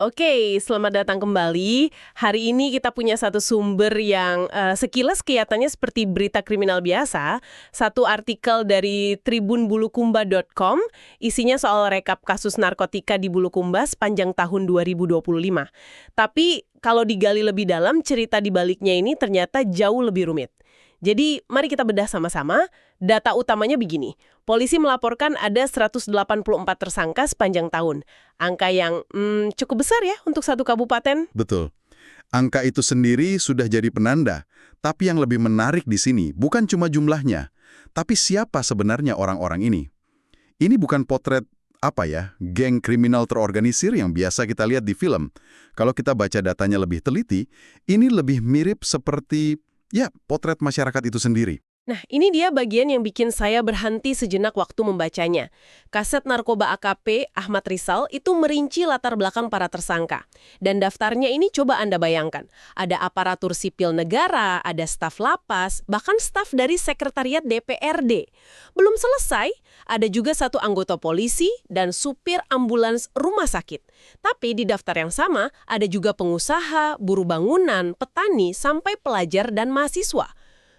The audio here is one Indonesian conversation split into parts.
Oke, selamat datang kembali. Hari ini kita punya satu sumber yang sekilas kelihatannya seperti berita kriminal biasa. Satu artikel dari tribunbulukumba.com, isinya soal rekap kasus narkotika di Bulukumba sepanjang tahun 2025. Tapi kalau digali lebih dalam, cerita di baliknya ini ternyata jauh lebih rumit. Jadi, mari kita bedah sama-sama. Data utamanya begini. Polisi melaporkan ada 184 tersangka sepanjang tahun. Angka yang cukup besar ya untuk satu kabupaten. Betul. Angka itu sendiri sudah jadi penanda. Tapi yang lebih menarik di sini bukan cuma jumlahnya, tapi siapa sebenarnya orang-orang ini. Ini bukan potret geng kriminal terorganisir yang biasa kita lihat di film. Kalau kita baca datanya lebih teliti, ini lebih mirip seperti potret masyarakat itu sendiri. Nah, ini dia bagian yang bikin saya berhenti sejenak waktu membacanya. Kaset Narkoba AKP Ahmad Rizal itu merinci latar belakang para tersangka. Dan daftarnya ini coba Anda bayangkan. Ada aparatur sipil negara, ada staf lapas, bahkan staf dari sekretariat DPRD. Belum selesai, ada juga satu anggota polisi dan supir ambulans rumah sakit. Tapi di daftar yang sama, ada juga pengusaha, buruh bangunan, petani, sampai pelajar dan mahasiswa.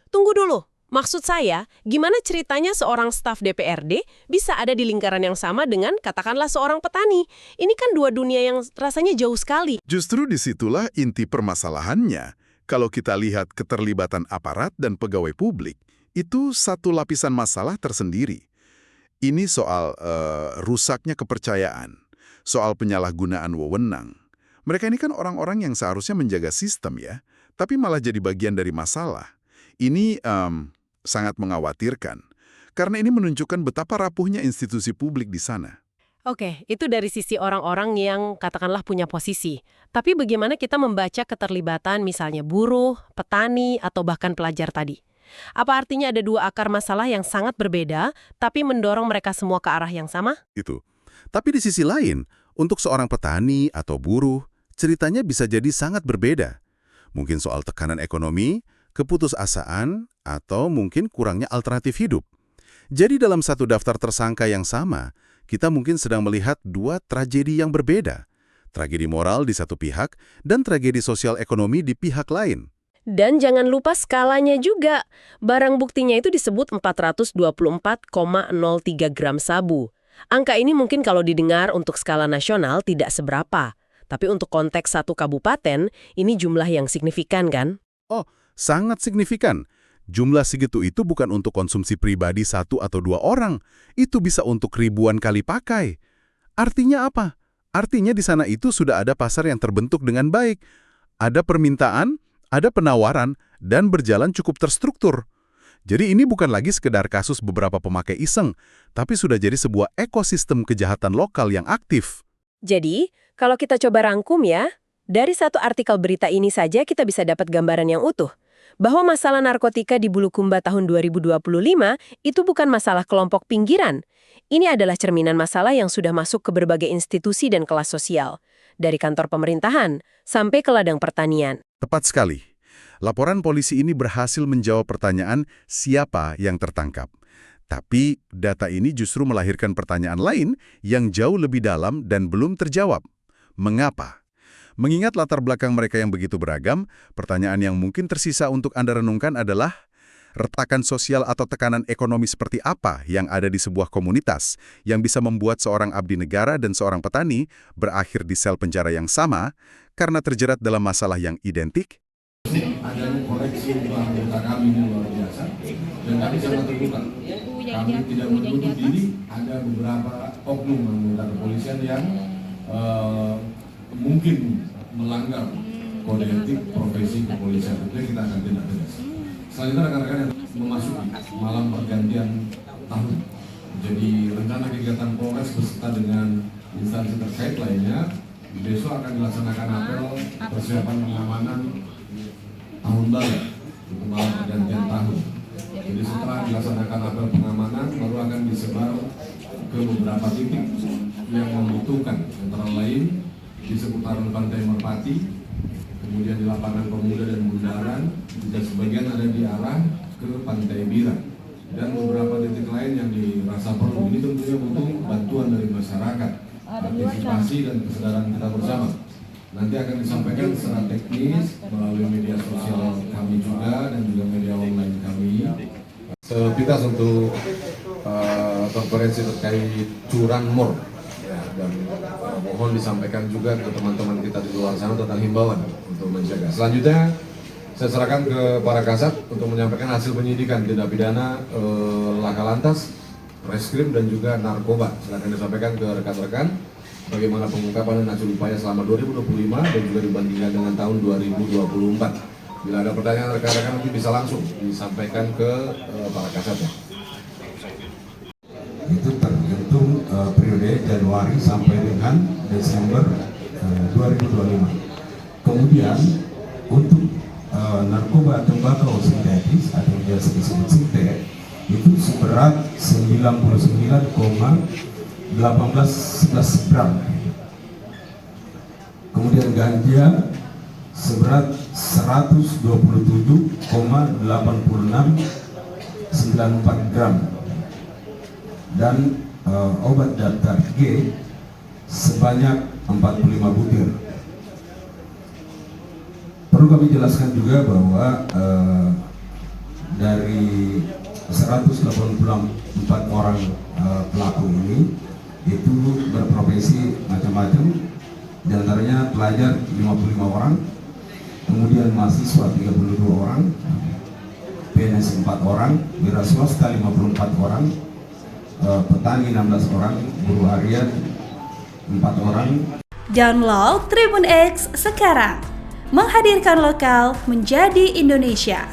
Tunggu dulu. Maksud saya, gimana ceritanya seorang staf DPRD bisa ada di lingkaran yang sama dengan katakanlah seorang petani? Ini kan dua dunia yang rasanya jauh sekali. Justru disitulah inti permasalahannya. Kalau kita lihat keterlibatan aparat dan pegawai publik, itu satu lapisan masalah tersendiri. Ini soal rusaknya kepercayaan, soal penyalahgunaan wewenang. Mereka ini kan orang-orang yang seharusnya menjaga sistem ya, tapi malah jadi bagian dari masalah. Ini sangat mengkhawatirkan, karena ini menunjukkan betapa rapuhnya institusi publik di sana. Oke, itu dari sisi orang-orang yang katakanlah punya posisi. Tapi bagaimana kita membaca keterlibatan misalnya buruh, petani, atau bahkan pelajar tadi? Apa artinya ada dua akar masalah yang sangat berbeda, tapi mendorong mereka semua ke arah yang sama? Itu. Tapi di sisi lain, untuk seorang petani atau buruh, ceritanya bisa jadi sangat berbeda. Mungkin soal tekanan ekonomi, keputusasaan, atau mungkin kurangnya alternatif hidup. Jadi dalam satu daftar tersangka yang sama, kita mungkin sedang melihat dua tragedi yang berbeda. Tragedi moral di satu pihak dan tragedi sosial ekonomi di pihak lain. Dan jangan lupa skalanya juga. Barang buktinya itu disebut 424,03 gram sabu. Angka ini mungkin kalau didengar untuk skala nasional tidak seberapa. Tapi untuk konteks satu kabupaten, ini jumlah yang signifikan kan? Oh, sangat signifikan. Jumlah segitu itu bukan untuk konsumsi pribadi satu atau dua orang. Itu bisa untuk ribuan kali pakai. Artinya apa? Artinya di sana itu sudah ada pasar yang terbentuk dengan baik. Ada permintaan, ada penawaran, dan berjalan cukup terstruktur. Jadi ini bukan lagi sekedar kasus beberapa pemakai iseng, tapi sudah jadi sebuah ekosistem kejahatan lokal yang aktif. Jadi, kalau kita coba rangkum ya, dari satu artikel berita ini saja kita bisa dapat gambaran yang utuh. Bahwa masalah narkotika di Bulukumba tahun 2025 itu bukan masalah kelompok pinggiran. Ini adalah cerminan masalah yang sudah masuk ke berbagai institusi dan kelas sosial. Dari kantor pemerintahan sampai ke ladang pertanian. Tepat sekali. Laporan polisi ini berhasil menjawab pertanyaan siapa yang tertangkap. Tapi data ini justru melahirkan pertanyaan lain yang jauh lebih dalam dan belum terjawab. Mengapa? Mengingat latar belakang mereka yang begitu beragam, pertanyaan yang mungkin tersisa untuk Anda renungkan adalah retakan sosial atau tekanan ekonomi seperti apa yang ada di sebuah komunitas yang bisa membuat seorang abdi negara dan seorang petani berakhir di sel penjara yang sama karena terjerat dalam masalah yang identik? Adanya koreksi anggota kami ini luar biasa dan kami sangat terbuka. Kami tidak menutup diri, ada beberapa oknum anggota kepolisian yang mungkin melanggar kode etik profesi kepolisian. Itu kita akan tindak tegas. Selanjutnya rekan-rekan yang memasuki malam pergantian tahun. Jadi rencana kegiatan Polres beserta dengan instansi terkait lainnya besok akan dilaksanakan apel persiapan pengamanan tahun baru untuk malam pergantian tahun. Jadi setelah dilaksanakan apel pengamanan baru akan disebar ke beberapa titik yang membutuhkan, antara lain di seputaran Pantai Merpati, kemudian di lapangan Pemuda dan Bundaran, dan sebagian ada di arah ke Pantai Bira, dan beberapa titik lain yang dirasa perlu. Ini tentunya butuh bantuan dari masyarakat, partisipasi dan kesadaran kita bersama. Nanti akan disampaikan secara teknis melalui media sosial kami juga dan juga media online kami. Kita untuk konferensi terkait curanmor ya, dan mohon disampaikan juga ke teman-teman kita di luar sana tentang himbauan untuk menjaga. Selanjutnya saya serahkan ke para kasat untuk menyampaikan hasil penyidikan tindak pidana laka lantas, reskrim dan juga narkoba. Silakan disampaikan ke rekan-rekan bagaimana pengungkapan dan hasil upaya selama 2025 dan juga dibandingkan dengan tahun 2024. Bila ada pertanyaan rekan-rekan nanti bisa langsung disampaikan ke para kasatnya. Itu terhitung periode Januari sampai dengan Desember 2025. Kemudian untuk narkoba tembakau sintetis atau biasa disebut sintet itu seberat 99,1811 gram. Kemudian ganja seberat 127,8694 gram dan obat daftar G sebanyak 45 butir. Perlu kami jelaskan juga bahwa dari 184 orang pelaku ini itu berprofesi macam-macam, diantaranya pelajar 55 orang, kemudian mahasiswa 32 orang, PNS 4 orang, wira swasta 54 orang, petani 16 orang, buruh harian 4 orang. Download Tribun X sekarang, menghadirkan lokal menjadi Indonesia.